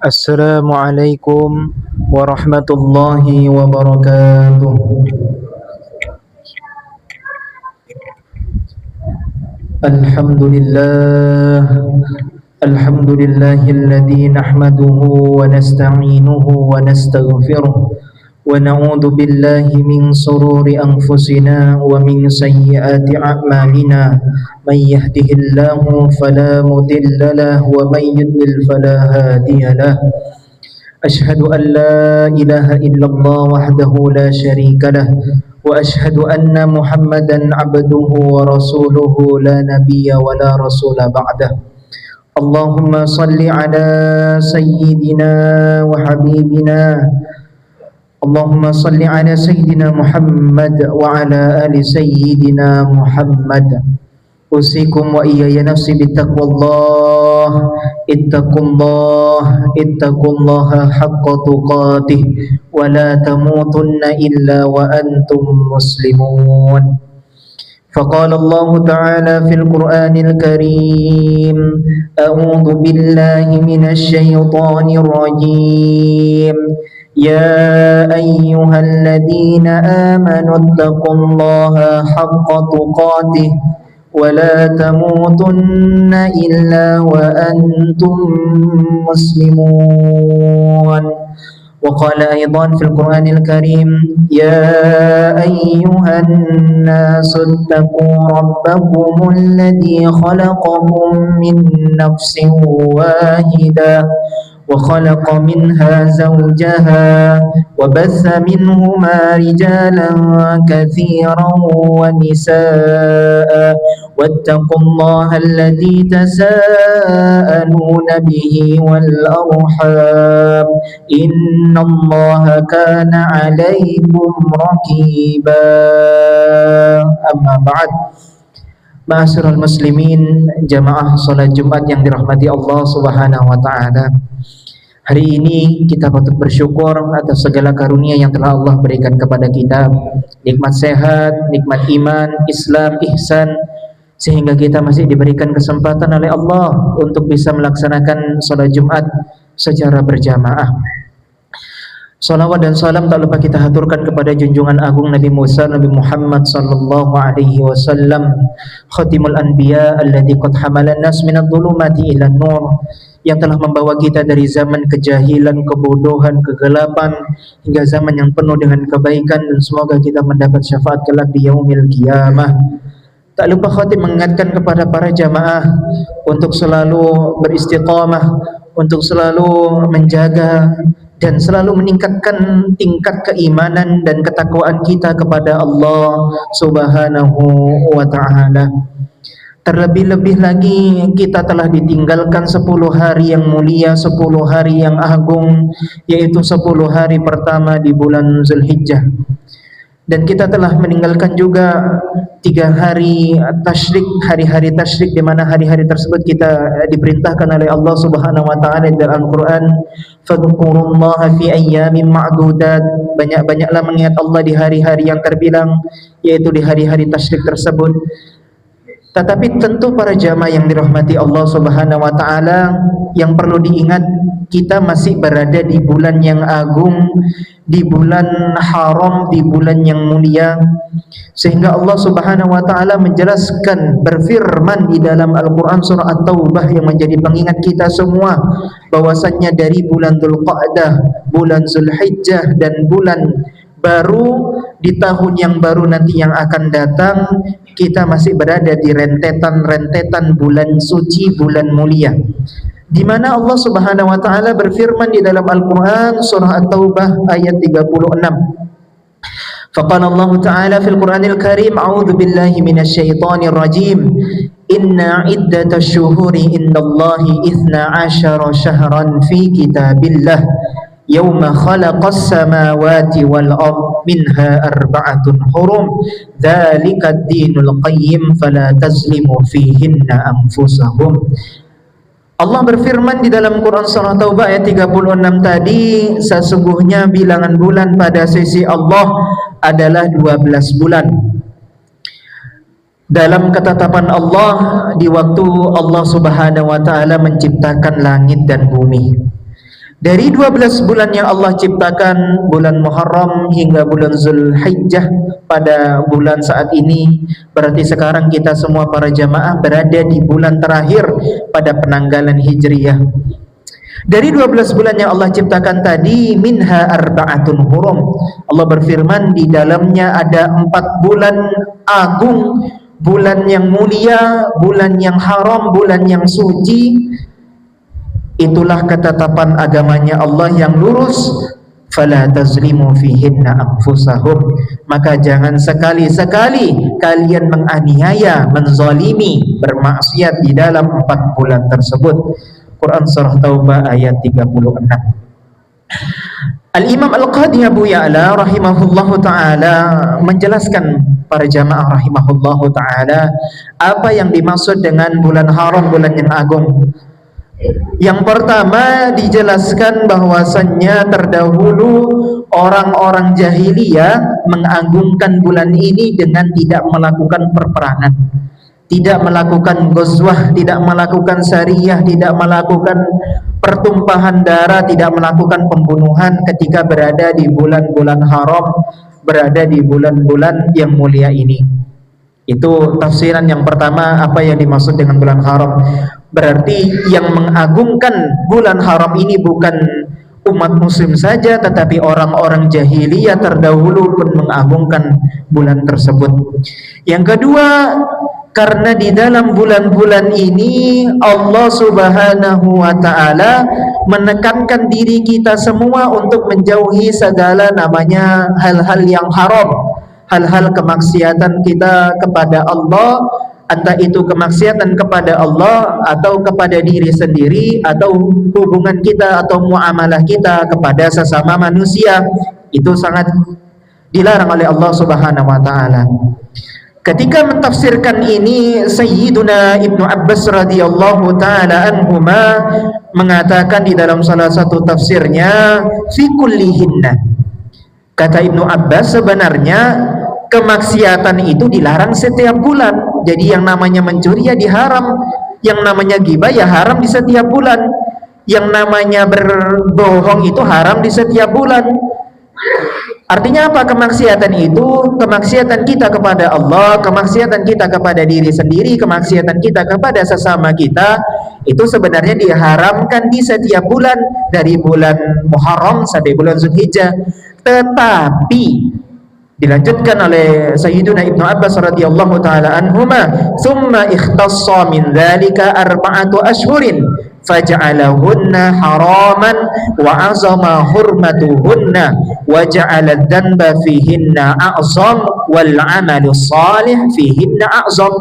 Assalamualaikum warahmatullahi wabarakatuh. Alhamdulillah, alhamdulillahilladzi nahmaduhu wa nasta'inuhu wa nastaghfiruh wa na'udzu billahi min sururi anfusina wa min sayyiati a'malina. May yahdihillahu fala mudilla lahu wa may yudlil fala hadiya lahu. Ashhadu an la ilaha illallah wahdahu la syarika lah wa ashhadu anna Muhammadan abduhu wa rasuluhu la nabiyya wa la rasula ba'dah. Allahumma salli ala sayyidina wa habibina, Allahumma salli ala sayyidina Muhammad wa ala ali sayyidina Muhammad. Usikum wa iyaya nafsi bittaqwallah, ittaqullaha haqqa tuqatih wa la tamutunna illa wa antum muslimun. Faqala Allah Ta'ala fil Qur'anil Karim, a'udzu billahi minasy syaithanir rajim. Ya ayyuhalladzina amanu ittaqullaha haqqa tuqatih ولا تموتن إلا وأنتم مسلمون. وقال أيضا في القرآن الكريم يا أيها الناس اتقوا ربكم الذي خلقكم من نفس واحدة وخلق منها زوجها وبث منهما رجالا كثيرا ونساء واتقوا الله الذي تساءلون به والأرحام إن الله كان عليكم رقيبا. أما بعد, Ma'asyiral muslimin, jamaah salat Jumat yang dirahmati Allah Subhanahu wa taala. Hari ini kita patut bersyukur atas segala karunia yang telah Allah berikan kepada kita. Nikmat sehat, nikmat iman, Islam, ihsan, sehingga kita masih diberikan kesempatan oleh Allah untuk bisa melaksanakan salat Jumat secara berjamaah. Salawat dan salam tak lupa kita haturkan kepada junjungan agung Nabi Musa Nabi Muhammad sallallahu alaihi wasallam, khatimul anbiya alladzi qad hamalan nas minadh dhulumati ila nur, yang telah membawa kita dari zaman kejahilan, kebodohan, kegelapan hingga zaman yang penuh dengan kebaikan, dan semoga kita mendapat syafaat kelak di yaumil qiyamah. Tak lupa khatib mengingatkan kepada para jamaah untuk selalu beristiqamah, untuk selalu menjaga dan selalu meningkatkan tingkat keimanan dan ketakwaan kita kepada Allah Subhanahu wa ta'ala. Terlebih-lebih lagi kita telah ditinggalkan 10 hari yang mulia, 10 hari yang agung, yaitu 10 hari pertama di bulan Zulhijjah. Dan kita telah meninggalkan juga 3 hari tasyrik, hari-hari tasyrik, di mana hari-hari tersebut kita diperintahkan oleh Allah Subhanahu wa taala dalam Al-Qur'an, fadhkurullaha fi ayyamin ma'dudat, banyak-banyaklah mengingat Allah di hari-hari yang terbilang, yaitu di hari-hari tasyrik tersebut. Tetapi tentu para jamaah yang dirahmati Allah Subhanahu wa taala, yang perlu diingat, kita masih berada di bulan yang agung, di bulan haram, di bulan yang mulia, sehingga Allah Subhanahu wa taala menjelaskan, berfirman di dalam Al-Qur'an surah At-Taubah yang menjadi pengingat kita semua, bahwasannya dari bulan Dzulqa'dah, bulan Zulhijjah, dan bulan baru di tahun yang baru nanti yang akan datang, kita masih berada di rentetan-rentetan bulan suci, bulan mulia, di mana Allah Subhanahu wa taala berfirman di dalam Al-Qur'an surah At-Taubah ayat 36. Faqala Allah Ta'ala fil Qur'anil Karim, a'udzu billahi minasy syaithanir rajim. Inna iddatash syuhuri indallahi 12 syahran fi kitabillah yawma khalaqas samawati wal ard minha arba'atun hurum dzalika ad-dinul qayyim fala tazlimu fihinna anfusahum. Allah berfirman di dalam Quran surah Taubah ayat 36 tadi, sesungguhnya bilangan bulan pada sisi Allah adalah 12 bulan. Dalam ketetapan Allah, di waktu Allah Subhanahu wa taala menciptakan langit dan bumi. Dari 12 bulan yang Allah ciptakan, bulan Muharram hingga bulan Zulhijjah pada bulan saat ini, berarti sekarang kita semua para jamaah berada di bulan terakhir pada penanggalan Hijriyah. Dari 12 bulan yang Allah ciptakan tadi, minha arba'atun hurum. Allah berfirman di dalamnya ada 4 bulan agung, bulan yang mulia, bulan yang haram, bulan yang suci. Itulah ketetapan agamanya Allah yang lurus. Fala tazlimu fihinna anfusahum. Maka jangan sekali-sekali kalian menganiaya, menzalimi, bermaksiat di dalam 4 bulan tersebut. Quran surah Taubah ayat 36. Al-Imam Al-Qadhi Abu Ya'la rahimahullahu ta'ala menjelaskan para jamaah rahimahullahu ta'ala apa yang dimaksud dengan bulan haram, bulan yang agung. Yang pertama dijelaskan bahwasannya terdahulu orang-orang jahiliyah mengagungkan bulan ini dengan tidak melakukan perperangan, tidak melakukan ghazwah, tidak melakukan syariah, tidak melakukan pertumpahan darah, tidak melakukan pembunuhan ketika berada di bulan-bulan haram, berada di bulan-bulan yang mulia ini. Itu tafsiran yang pertama, apa yang dimaksud dengan bulan haram. Berarti yang mengagungkan bulan haram ini bukan umat muslim saja, tetapi orang-orang jahiliyah terdahulu pun mengagungkan bulan tersebut. Yang kedua, karena di dalam bulan-bulan ini Allah Subhanahu wa ta'ala menekankan diri kita semua untuk menjauhi segala namanya hal-hal yang haram, hal-hal kemaksiatan kita kepada Allah, entah itu kemaksiatan kepada Allah atau kepada diri sendiri, atau hubungan kita atau muamalah kita kepada sesama manusia, itu sangat dilarang oleh Allah Subhanahu wa ta'ala. Ketika mentafsirkan ini, Sayyiduna Ibnu Abbas radhiyallahu ta'ala anhuma mengatakan di dalam salah satu tafsirnya, fi kullihinna. Kata Ibnu Abbas, sebenarnya kemaksiatan itu dilarang setiap bulan. Jadi yang namanya mencuri ya diharam, yang namanya ghibah ya haram di setiap bulan, yang namanya berbohong itu haram di setiap bulan. Artinya apa kemaksiatan itu? Kemaksiatan kita kepada Allah, kemaksiatan kita kepada diri sendiri, kemaksiatan kita kepada sesama kita, itu sebenarnya diharamkan di setiap bulan, dari bulan Muharram sampai bulan Zulhijjah. Tetapi dilanjutkan oleh Sayyiduna Ibnu Abbas radhiyallahu ta'ala anhuma, thumma ikhtassa min dzalika arba'atu ashhurin faja'alahunna haraman wa azama hurmatuhunna wa ja'ala dhanba fihinna a'zam wal 'amalu shalih fihinna a'zam.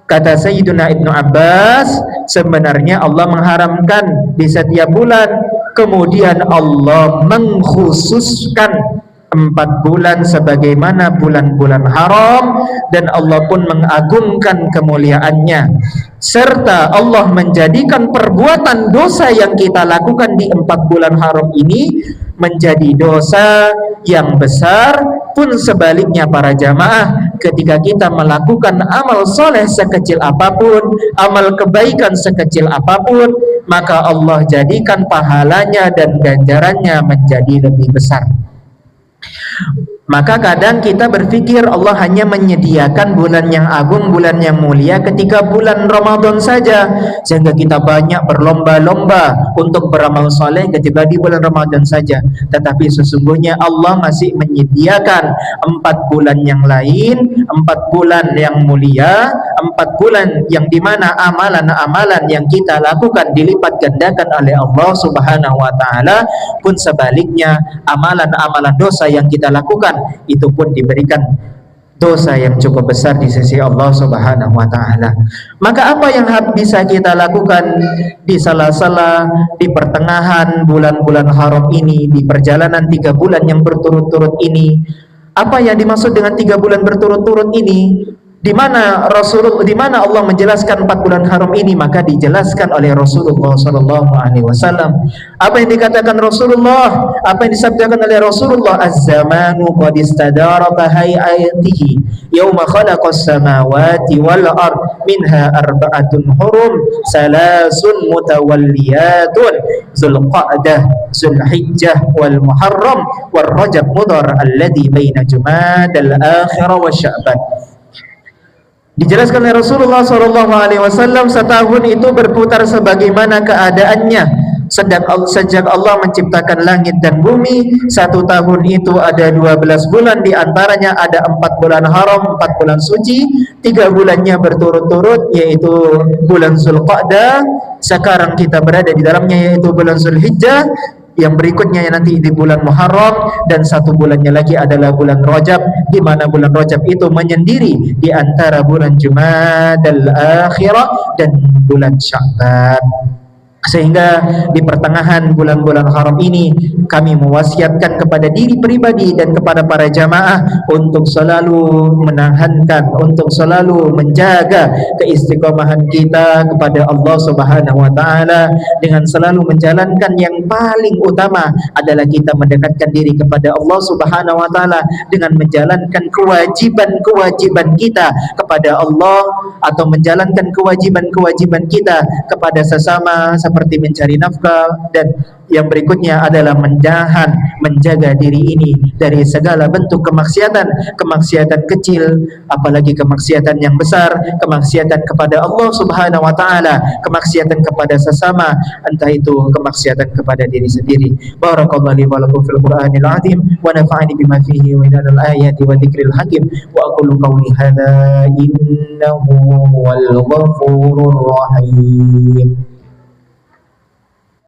Kata Sayyiduna Ibnu Abbas, sebenarnya Allah mengharamkan di setiap bulan, kemudian Allah mengkhususkan 4 bulan sebagaimana bulan-bulan haram, dan Allah pun mengagungkan kemuliaannya, serta Allah menjadikan perbuatan dosa yang kita lakukan di 4 bulan haram ini menjadi dosa yang besar. Pun sebaliknya para jamaah, ketika kita melakukan amal soleh sekecil apapun, amal kebaikan sekecil apapun, maka Allah jadikan pahalanya dan ganjarannya menjadi lebih besar. Maka kadang kita berpikir Allah hanya menyediakan bulan yang agung, bulan yang mulia ketika bulan Ramadan saja, sehingga kita banyak berlomba-lomba untuk beramal soleh ketika di bulan Ramadan saja. Tetapi sesungguhnya Allah masih menyediakan 4 bulan yang lain, 4 bulan yang mulia, 4 bulan yang dimana amalan-amalan yang kita lakukan dilipat gandakan oleh Allah Subhanahu wa ta'ala. Pun sebaliknya, amalan-amalan dosa yang kita lakukan itu pun diberikan dosa yang cukup besar di sisi Allah Subhanahu wa ta'ala. Maka apa yang bisa kita lakukan di sela-sela, di pertengahan bulan-bulan haram ini, di perjalanan 3 bulan yang berturut-turut ini? Apa yang dimaksud dengan 3 bulan berturut-turut ini? Di mana Allah menjelaskan 4 bulan haram ini, maka dijelaskan oleh Rasulullah sallallahu alaihi wasallam. Apa yang dikatakan Rasulullah, apa yang disabdakan oleh Rasulullah, az-zamanu qad istadara ka hayatihi yauma khalaqas samawati wal ard minha arba'atun hurum salasun mutawalliyatun Zulqa'dah Zulhijjah wal Muharram wal Rajab Mudhar alladhi baina Jumadal akhirah wa Sya'ban. Dijelaskan oleh Rasulullah SAW, setahun itu berputar sebagaimana keadaannya. Sejak Allah menciptakan langit dan bumi, 1 tahun itu ada 12 bulan, di antaranya ada 4 bulan haram, 4 bulan suci, 3 bulannya berturut-turut, yaitu bulan Zulqa'dah. Sekarang kita berada di dalamnya, yaitu bulan Zulhijjah. Yang berikutnya yang nanti di bulan Muharram, dan 1 bulannya lagi adalah bulan Rajab, di mana bulan Rajab itu menyendiri di antara bulan Jumadal Akhirah dan bulan Sya'ban. Sehingga di pertengahan bulan-bulan haram ini kami mewasiatkan kepada diri pribadi dan kepada para jamaah untuk selalu menahankan, untuk selalu menjaga keistiqomahan kita kepada Allah Subhanahu wa taala dengan selalu menjalankan yang paling utama adalah kita mendekatkan diri kepada Allah Subhanahu wa taala dengan menjalankan kewajiban-kewajiban kita kepada Allah, atau menjalankan kewajiban-kewajiban kita kepada sesama seperti mencari nafkah, dan yang berikutnya adalah menjaga diri ini dari segala bentuk kemaksiatan kecil, apalagi kemaksiatan yang besar, kemaksiatan kepada Allah Subhanahu wa taala, kemaksiatan kepada sesama, entah itu kemaksiatan kepada diri sendiri. Barakallahu li wa lakum fil Qur'anil azim wa nafa'ani bima fihi min al-ayati wa dzikril hakim wa aqulu qawli hadza innahu wal ghafurur rahim.